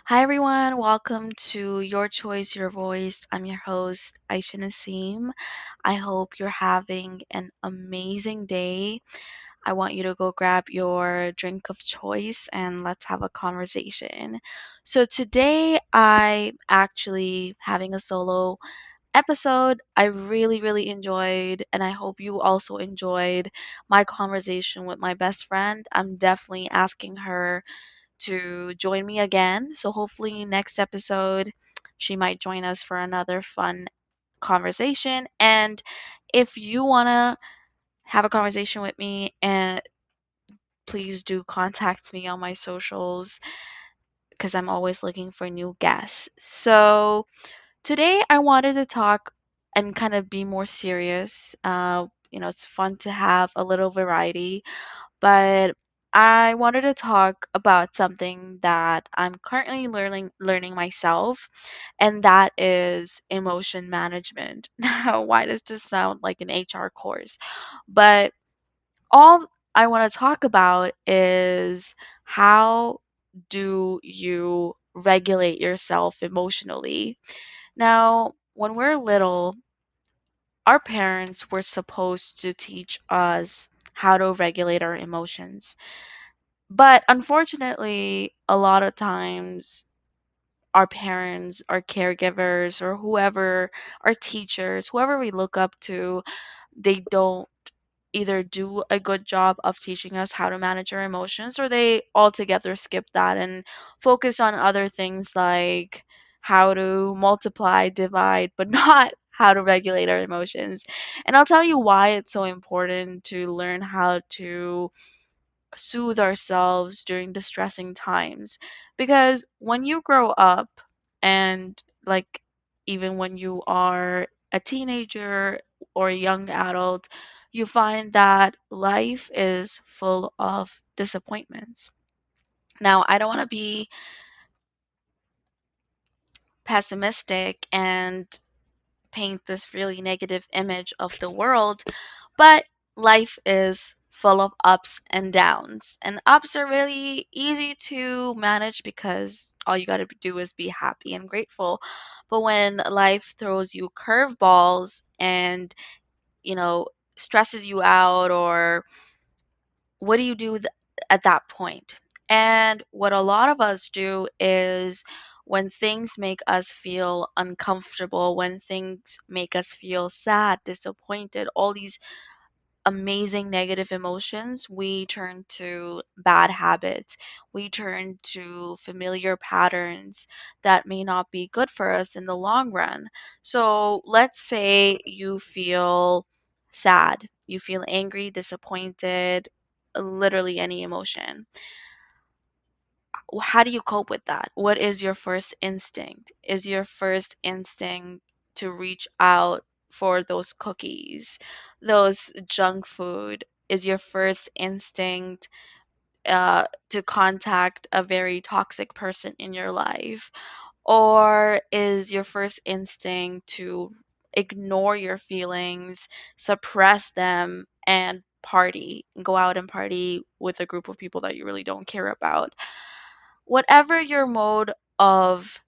Hi everyone, welcome to Your Choice, Your Voice. I'm your host, Aisha Naseem. I hope you're having an amazing day. I want you to go grab your drink of choice and let's have a conversation. So today I'm actually having a solo episode. I really enjoyed, and I hope you also enjoyed my conversation with my best friend. I'm definitely asking her to join me again. So hopefully next episode she might join us for another fun conversation. And if you want to have a conversation with me, and please do contact me on my socials because I'm always looking for new guests. So today I wanted to talk and kind of be more serious. It's fun to have a little variety, but I wanted to talk about something that I'm currently learning myself, and that is emotion management. Now, why does this sound like an HR course? But all I want to talk about is how do you regulate yourself emotionally? Now, when we're little, our parents were supposed to teach us how to regulate our emotions. But unfortunately, a lot of times our parents, our caregivers, or whoever, our teachers, whoever we look up to, they don't either do a good job of teaching us how to manage our emotions, or they altogether skip that and focus on other things like how to multiply, divide, but not how to regulate our emotions. And I'll tell you why it's so important to learn how to soothe ourselves during distressing times. Because when you grow up, and like even when you are a teenager or a young adult, you find that life is full of disappointments. Now, I don't want to be pessimistic and paint this really negative image of the world, but life is full of ups and downs. And ups are really easy to manage because all you got to do is be happy and grateful. But when life throws you curveballs and, you know, stresses you out, or what do you do at that point? And what a lot of us do is when things make us feel uncomfortable, when things make us feel sad, disappointed, all these amazing negative emotions, we turn to bad habits. We turn to familiar patterns that may not be good for us in the long run. So let's say you feel sad, you feel angry, disappointed, literally any emotion. How do you cope with that? What is your first instinct? Is your first instinct to reach out for those cookies, those junk food? Is your first instinct to contact a very toxic person in your life? Or is your first instinct to ignore your feelings, suppress them, and go out and party with a group of people that you really don't care about? Whatever your mode of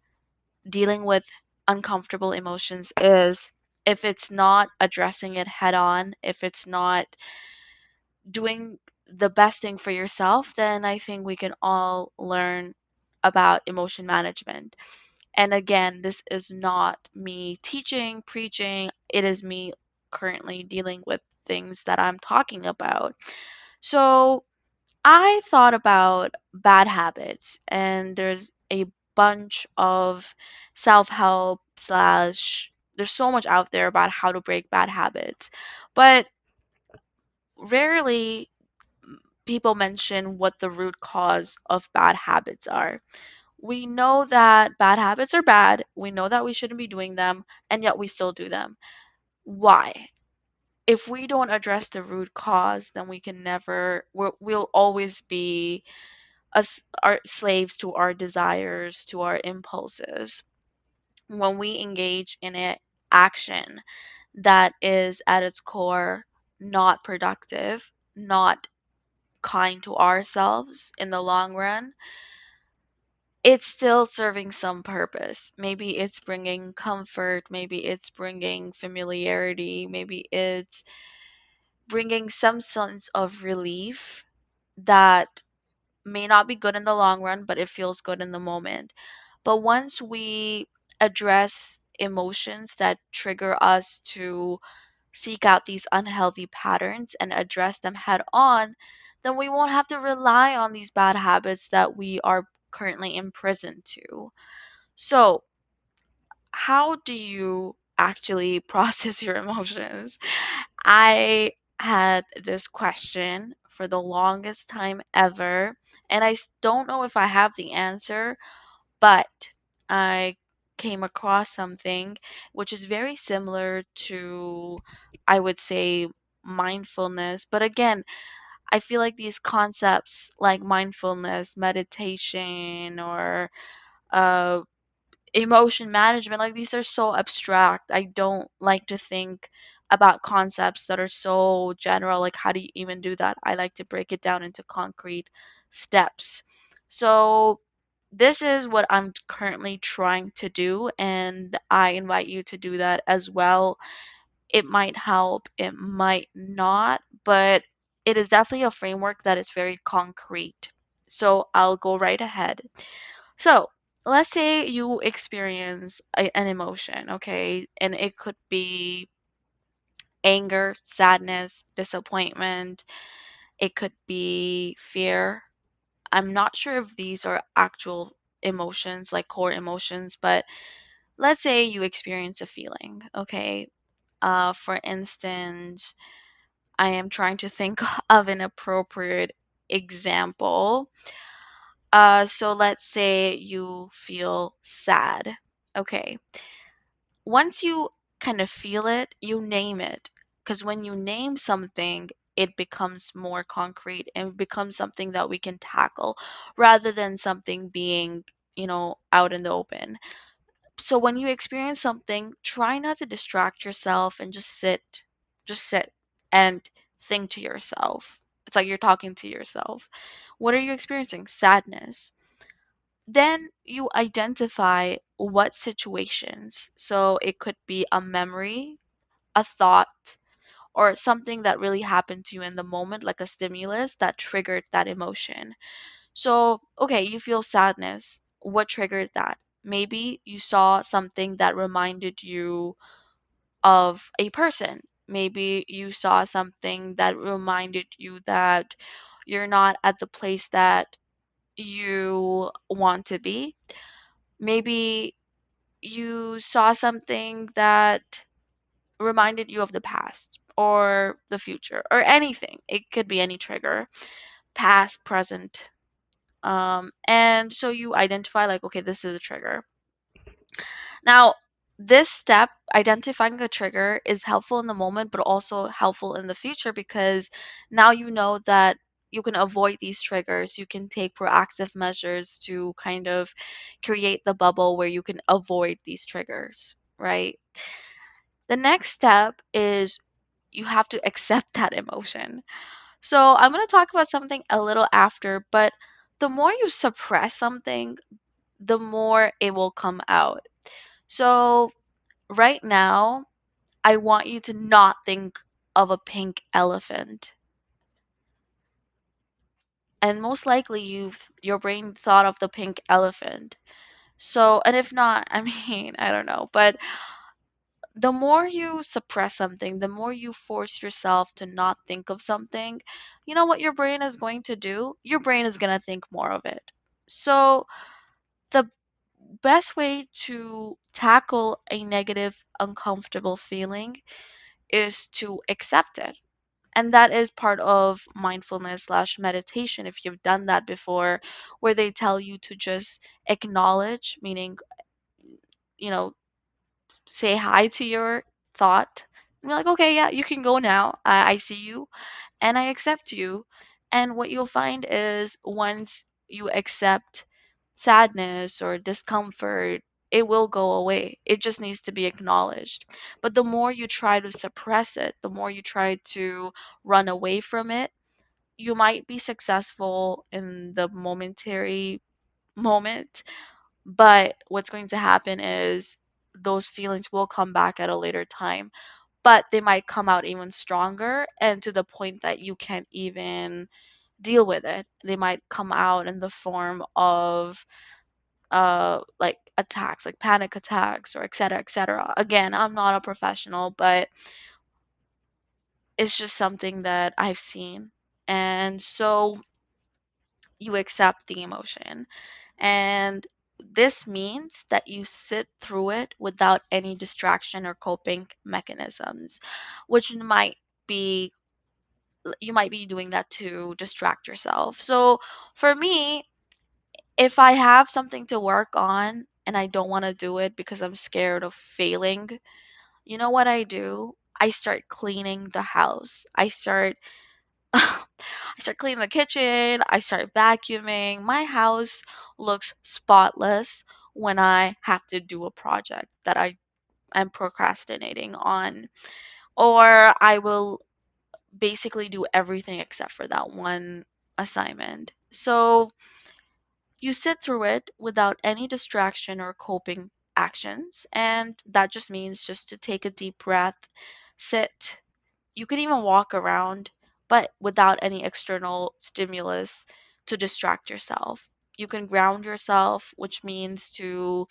dealing with uncomfortable emotions is, if it's not addressing it head on, if it's not doing the best thing for yourself, then I think we can all learn about emotion management. And again, this is not me teaching, preaching, it is me currently dealing with things that I'm talking about. So, I thought about bad habits, and there's a bunch of self help slash, there's so much out there about how to break bad habits. But rarely people mention what the root cause of bad habits are. We know that bad habits are bad, we know that we shouldn't be doing them, and yet we still do them. Why? If we don't address the root cause, then we can never, we'll always be us are slaves to our desires, to our impulses. When we engage in an action that is at its core not productive, not kind to ourselves in the long run, it's still serving some purpose. Maybe it's bringing comfort, maybe it's bringing familiarity, maybe it's bringing some sense of relief that may not be good in the long run, but it feels good in the moment. But once we address emotions that trigger us to seek out these unhealthy patterns and address them head on, then we won't have to rely on these bad habits that we are currently imprisoned to. So, how do you actually process your emotions? I had this question for the longest time ever, and don't know if I have the answer, but I came across something which is very similar to, I would say, mindfulness. But again, I feel like these concepts like mindfulness, meditation, or uh, emotion management, like these are so abstract. I don't like to think about concepts that are so general, like how do you even do that. I like to break it down into concrete steps. So this is what I'm currently trying to do, and I invite you to do that as well. It might help, it might not, but it is definitely a framework that is very concrete. So I'll go right ahead. So, let's say you experience an emotion, okay? And it could be anger, sadness, disappointment, it could be fear. I'm not sure if these are actual emotions, like core emotions, but let's say you experience a feeling, okay? For instance, I am trying to think of an appropriate example. So let's say you feel sad. Okay. Once you kind of feel it, you name it. Because when you name something, it becomes more concrete and it becomes something that we can tackle rather than something being, out in the open. So when you experience something, try not to distract yourself and just sit and think to yourself. It's like you're talking to yourself. What are you experiencing? Sadness. Then you identify what situations. So it could be a memory, a thought, or something that really happened to you in the moment, like a stimulus that triggered that emotion. So, okay, you feel sadness. What triggered that? Maybe you saw something that reminded you of a person. Maybe you saw something that reminded you that you're not at the place that you want to be. Maybe you saw something that reminded you of the past or the future or anything. It could be any trigger, past, present. And so you identify, like, okay, this is a trigger. Now, this step, identifying the trigger, is helpful in the moment, but also helpful in the future because now you know that you can avoid these triggers. You can take proactive measures to kind of create the bubble where you can avoid these triggers, right? The next step is you have to accept that emotion. So I'm going to talk about something a little after, but the more you suppress something, the more it will come out. So right now, I want you to not think of a pink elephant. And most likely your brain thought of the pink elephant. So, and if not, I mean, I don't know, but the more you suppress something, the more you force yourself to not think of something, you know what your brain is going to do? Your brain is going to think more of it. So, the best way to tackle a negative, uncomfortable feeling is to accept it. And that is part of mindfulness slash meditation. If you've done that before, where they tell you to just acknowledge, meaning, you know, say hi to your thought. And you're like, okay, yeah, you can go now. I see you and I accept you. And what you'll find is once you accept sadness or discomfort, it will go away. It just needs to be acknowledged. But the more you try to suppress it, the more you try to run away from it, you might be successful in the momentary moment, but what's going to happen is those feelings will come back at a later time, but they might come out even stronger and to the point that you can't even deal with it. They might come out in the form of like attacks, like panic attacks or et cetera, et cetera. Again, I'm not a professional, but it's just something that I've seen. And so you accept the emotion. And this means that you sit through it without any distraction or coping mechanisms, which be you might be doing that to distract yourself. So for me, if I have something to work on and I don't want to do it because I'm scared of failing, you know what I do? I start cleaning the house. I start cleaning the kitchen, I start vacuuming. My house looks spotless when I have to do a project that I am procrastinating on. Or I will basically do everything except for that one assignment. So you sit through it without any distraction or coping actions, and that just means just to take a deep breath, sit. You can even walk around, but without any external stimulus to distract yourself. You can ground yourself, which means to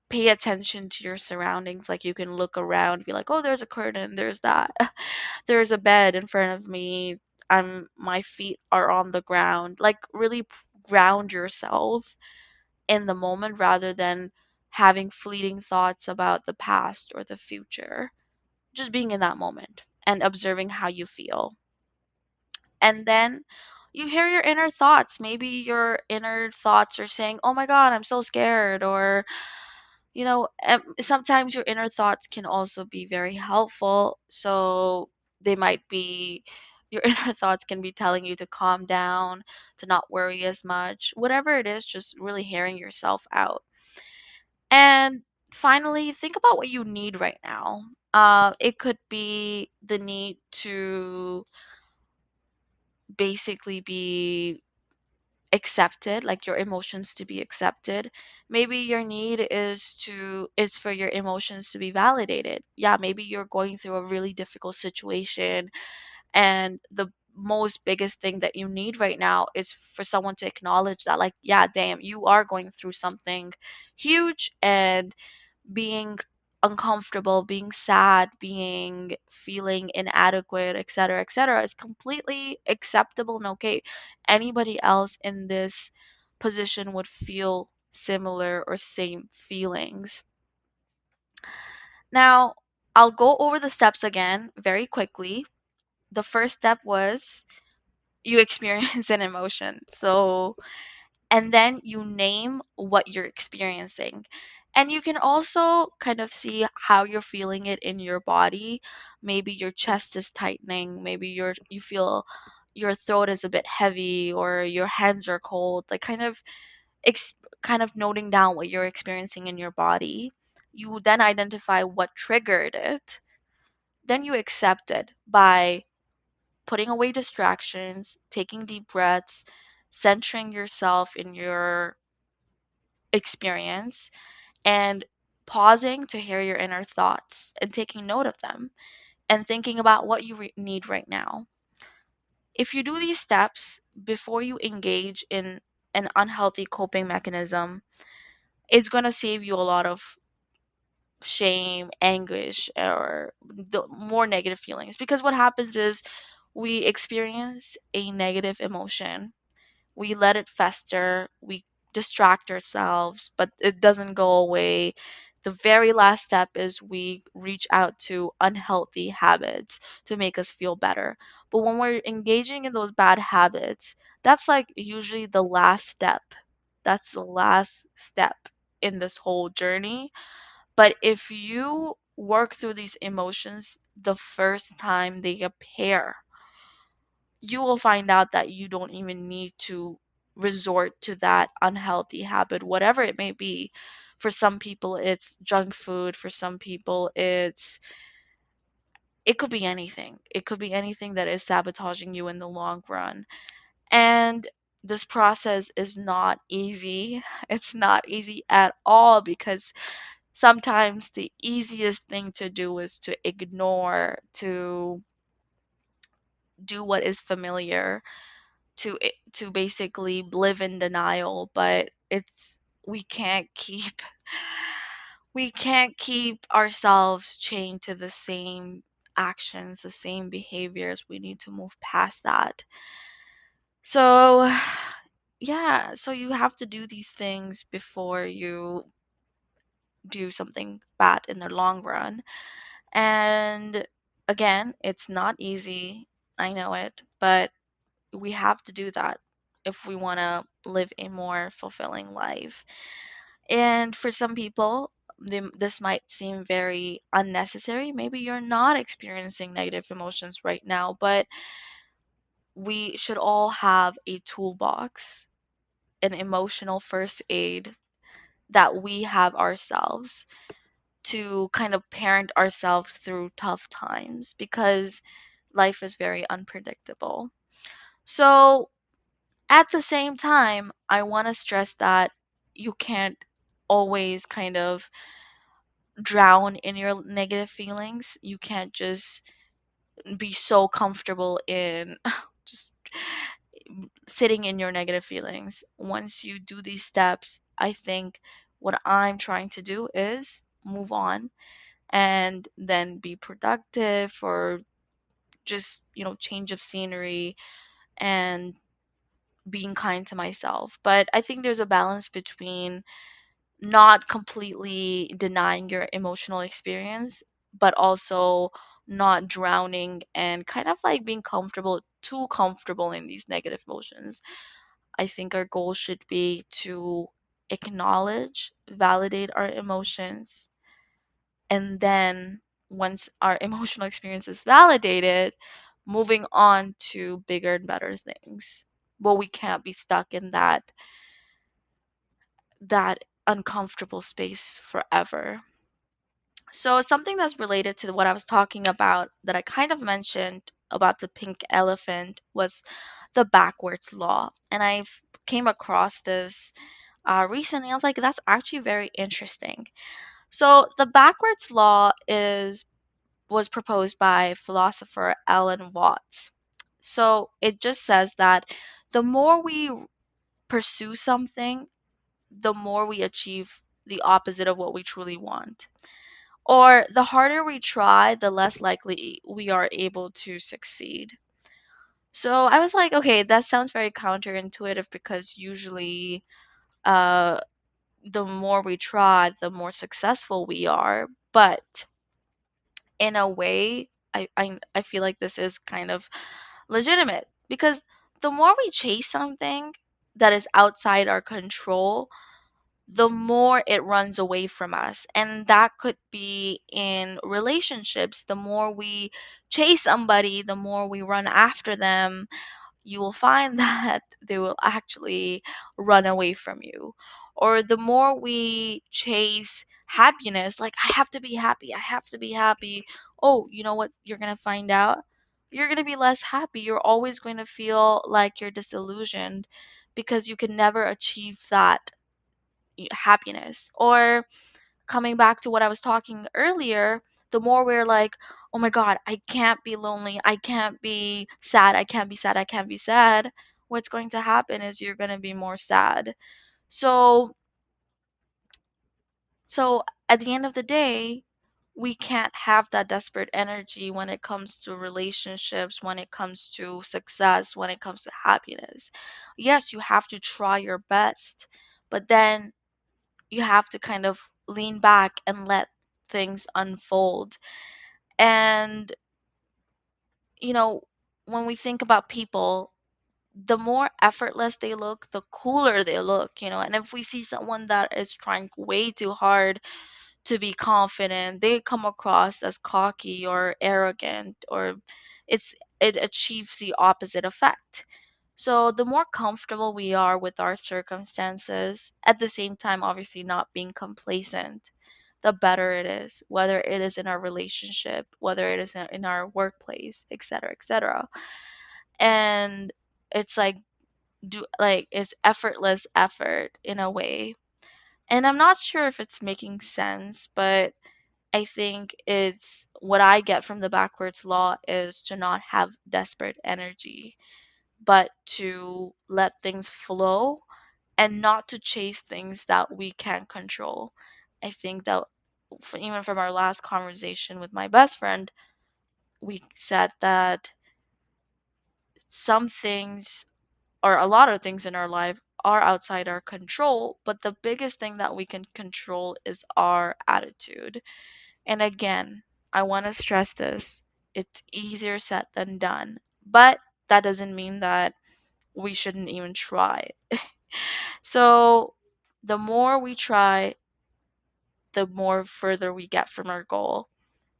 pay attention to your surroundings. Like you can look around, be like, oh, there's a curtain, there's that, there's a bed in front of me. My feet are on the ground. Like really ground yourself in the moment rather than having fleeting thoughts about the past or the future. Just being in that moment and observing how you feel. And then you hear your inner thoughts. Maybe your inner thoughts are saying, oh my God, I'm so scared. Or, sometimes your inner thoughts can also be very helpful. So they might be, your inner thoughts can be telling you to calm down, to not worry as much. Whatever it is, just really hearing yourself out. And finally, think about what you need right now. It could be the need to basically be accepted, like your emotions to be accepted. Maybe your need is for your emotions to be validated. Yeah, maybe you're going through a really difficult situation and the most biggest thing that you need right now is for someone to acknowledge that, like, yeah, damn, you are going through something huge, and being uncomfortable, being sad, being feeling inadequate, etc., etc., is completely acceptable and okay. Anybody else in this position would feel similar or same feelings. Now, I'll go over the steps again very quickly. The first step was you experience an emotion. So and then you name what you're experiencing. And you can also kind of see how you're feeling it in your body. Maybe your chest is tightening, maybe you feel your throat is a bit heavy or your hands are cold, like ex- kind of noting down what you're experiencing in your body. You then identify what triggered it. Then you accept it by putting away distractions, taking deep breaths, centering yourself in your experience, and pausing to hear your inner thoughts and taking note of them and thinking about what you need right now. If you do these steps before you engage in an unhealthy coping mechanism, it's going to save you a lot of shame, anguish, or the more negative feelings. Because what happens is we experience a negative emotion, we let it fester, we distract ourselves, but it doesn't go away. The very last step is we reach out to unhealthy habits to make us feel better. But when we're engaging in those bad habits, that's like usually the last step. That's the last step in this whole journey. But if you work through these emotions the first time they appear, you will find out that you don't even need to resort to that unhealthy habit, whatever it may be. For some people, it's junk food. For some people, it could be anything. It could be anything that is sabotaging you in the long run. And this process is not easy. It's not easy at all because sometimes the easiest thing to do is to ignore, to do what is familiar, to basically live in denial, but it's we can't keep we can't keep ourselves chained to the same actions, the same behaviors. We need to move past that. So, yeah, so you have to do these things before you do something bad in the long run. And again, it's not easy. I know it, but we have to do that if we want to live a more fulfilling life. And for some people, this might seem very unnecessary. Maybe you're not experiencing negative emotions right now, but we should all have a toolbox, an emotional first aid that we have ourselves to kind of parent ourselves through tough times because life is very unpredictable. So, at the same time, I want to stress that you can't always kind of drown in your negative feelings. You can't just be so comfortable in just sitting in your negative feelings. Once you do these steps, I think what I'm trying to do is move on and then be productive or just, change of scenery and being kind to myself. But I think there's a balance between not completely denying your emotional experience, but also not drowning and kind of like being comfortable, too comfortable in these negative emotions. I think our goal should be to acknowledge, validate our emotions, and then once our emotional experience is validated, moving on to bigger and better things. But we can't be stuck in that uncomfortable space forever. So something that's related to what I was talking about that I kind of mentioned about the pink elephant was the backwards law. And I've came across this recently. I was like, that's actually very interesting. So the backwards law is was proposed by philosopher Alan Watts. So it just says that the more we pursue something, the more we achieve the opposite of what we truly want. Or the harder we try, the less likely we are able to succeed. So I was like, okay, that sounds very counterintuitive because usually uh, the more we try, the more successful we are. But in a way, I feel like this is kind of legitimate because the more we chase something that is outside our control, the more it runs away from us. And that could be in relationships. The more we chase somebody, the more we run after them, you will find that they will actually run away from you. Or the more we chase happiness, like, I have to be happy, I have to be happy. Oh, you know what? You're going to find out. You're going to be less happy. You're always going to feel like you're disillusioned because you can never achieve that happiness. Or coming back to what I was talking earlier, the more we're like, oh my God, I can't be lonely, I can't be sad, I can't be sad, I can't be sad, what's going to happen is you're going to be more sad. So, so at the end of the day, we can't have that desperate energy when it comes to relationships, when it comes to success, when it comes to happiness. Yes, you have to try your best, but then you have to kind of lean back and let things unfold. And, you know, when we think about people, the more effortless they look, the cooler they look. And if we see someone that is trying way too hard to be confident, they come across as cocky or arrogant, or it achieves the opposite effect. So the more comfortable we are with our circumstances, at the same time obviously not being complacent, the better it is, whether it is in our relationship, whether it is in our workplace, etc., etc. And it's like do like it's effortless effort in a way. And I'm not sure if it's making sense, but I think it's what I get from the backwards law is to not have desperate energy, but to let things flow and not to chase things that we can't control. I think that even from our last conversation with my best friend, we said that some things or a lot of things in our life are outside our control, but the biggest thing that we can control is our attitude. And again, I want to stress this, it's easier said than done, but that doesn't mean that we shouldn't even try. So, the more we try, the more further we get from our goal.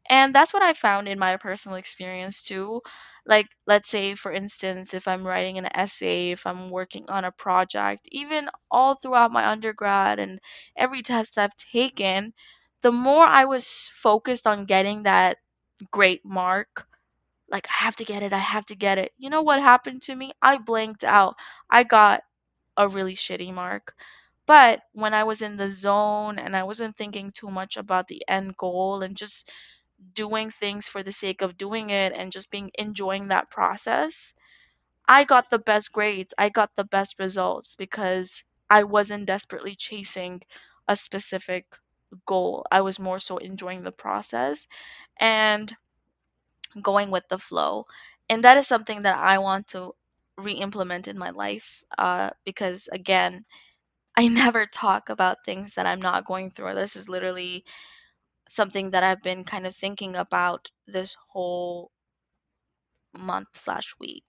And that's what I found in my personal experience too. Like, let's say, for instance, if I'm writing an essay, if I'm working on a project, even all throughout my undergrad and every test I've taken, the more I was focused on getting that great mark, like, I have to get it, I have to get it. You know what happened to me? I blanked out. I got a really shitty mark. But when I was in the zone and I wasn't thinking too much about the end goal and just doing things for the sake of doing it and just being enjoying that process, I got the best grades. I got the best results because I wasn't desperately chasing a specific goal. I was more so enjoying the process and going with the flow. And that is something that I want to re-implement in my life because again, I never talk about things that I'm not going through. This is literally something that I've been kind of thinking about this whole month/week.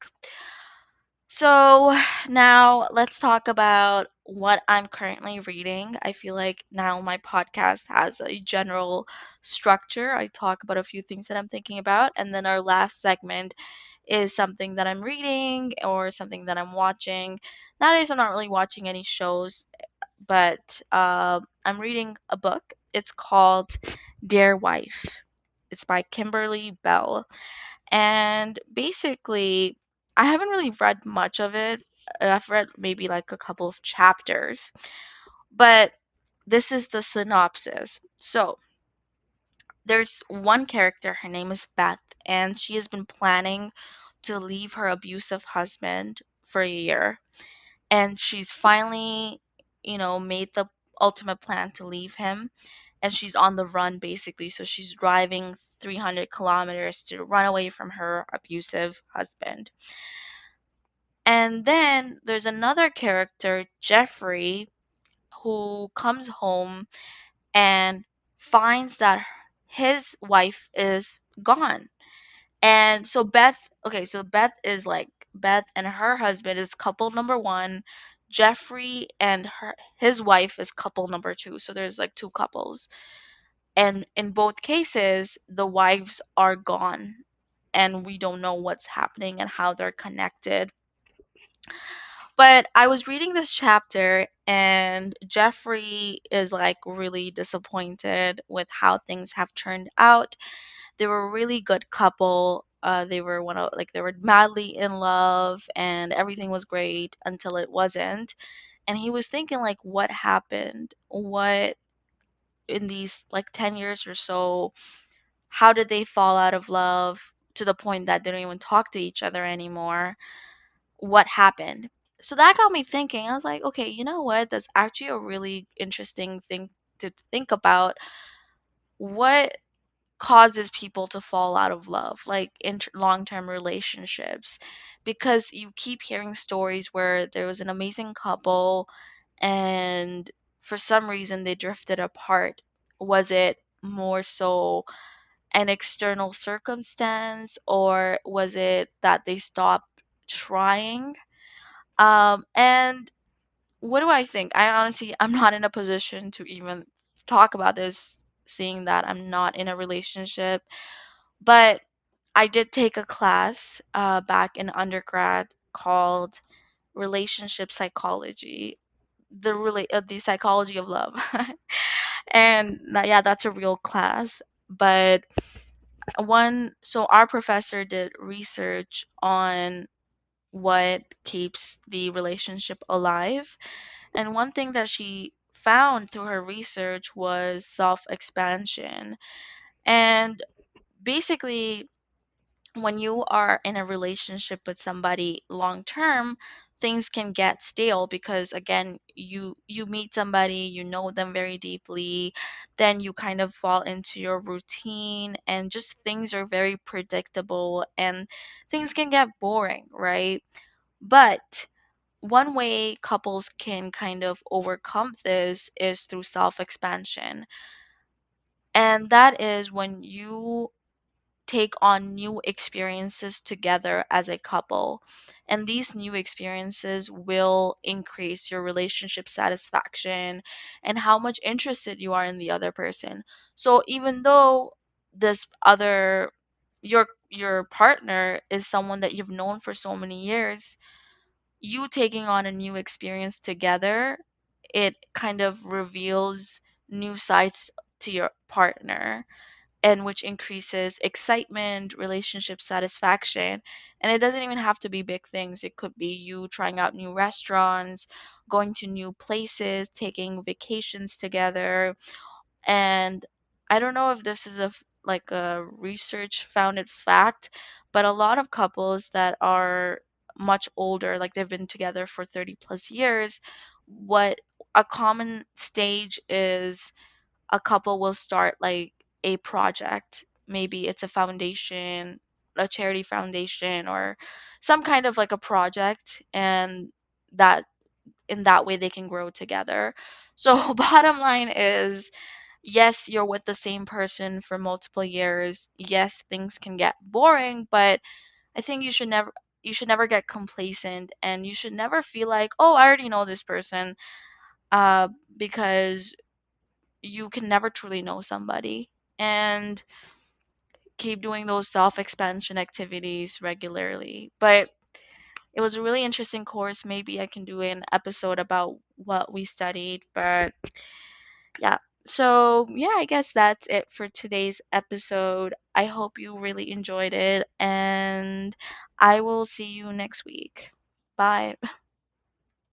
So now let's talk about what I'm currently reading. I feel like now my podcast has a general structure. I talk about a few things that I'm thinking about, and then our last segment is something that I'm reading or something that I'm watching. Nowadays, I'm not really watching any shows, but I'm reading a book. It's called Dear Wife. It's by Kimberly Bell. And basically, I haven't really read much of it. I've read maybe like a couple of chapters, but this is the synopsis. So, there's one character, her name is Beth, and she has been planning to leave her abusive husband for a year. And she's finally, made the ultimate plan to leave him. And she's on the run basically. So she's driving 300 kilometers to run away from her abusive husband. And then there's another character, Jeffrey, who comes home and finds that his wife is gone. And so Beth is like Beth and her husband is couple number 1. Jeffrey and his wife is couple number 2. So there's like two couples. And in both cases, the wives are gone and we don't know what's happening and how they're connected. But I was reading this chapter, and Jeffrey is like really disappointed with how things have turned out. They were a really good couple. They were they were madly in love, and everything was great until it wasn't. And he was thinking like, what happened? What in these like 10 years or so? How did they fall out of love to the point that they don't even talk to each other anymore? What happened? So that got me thinking. I was like, okay, you know what? That's actually a really interesting thing to think about. What causes people to fall out of love, like in long-term relationships? Because you keep hearing stories where there was an amazing couple and for some reason they drifted apart. Was it more so an external circumstance, or was it that they stopped trying? And what do I think? I'm not in a position to even talk about this, seeing that I'm not in a relationship. But I did take a class back in undergrad called Relationship Psychology, the psychology of love, and yeah, that's a real class. But our professor did research on what keeps the relationship alive. And one thing that she found through her research was self expansion. And basically, when you are in a relationship with somebody long term, things can get stale because again, you meet somebody, you know them very deeply, then you kind of fall into your routine and just things are very predictable and things can get boring, right? But one way couples can kind of overcome this is through self expansion. And that is when you take on new experiences together as a couple. And these new experiences will increase your relationship satisfaction and how much interested you are in the other person. So even though this other your partner is someone that you've known for so many years, you taking on a new experience together, it kind of reveals new sides to your partner, and which increases excitement, relationship satisfaction. And it doesn't even have to be big things. It could be you trying out new restaurants, going to new places, taking vacations together. And I don't know if this is like a research founded fact, but a lot of couples that are much older, like they've been together for 30 plus years, what a common stage is, a couple will start like a project. Maybe it's a foundation, a charity foundation, or some kind of like a project, and that in that way they can grow together. So, bottom line is, yes, you're with the same person for multiple years. Yes, things can get boring, but I think you should never get complacent and you should never feel like, "Oh, I already know this person," because you can never truly know somebody. And keep doing those self expansion activities regularly. But it was a really interesting course. Maybe I can do an episode about what we studied. But yeah. So, yeah, I guess that's it for today's episode. I hope you really enjoyed it, and I will see you next week. Bye.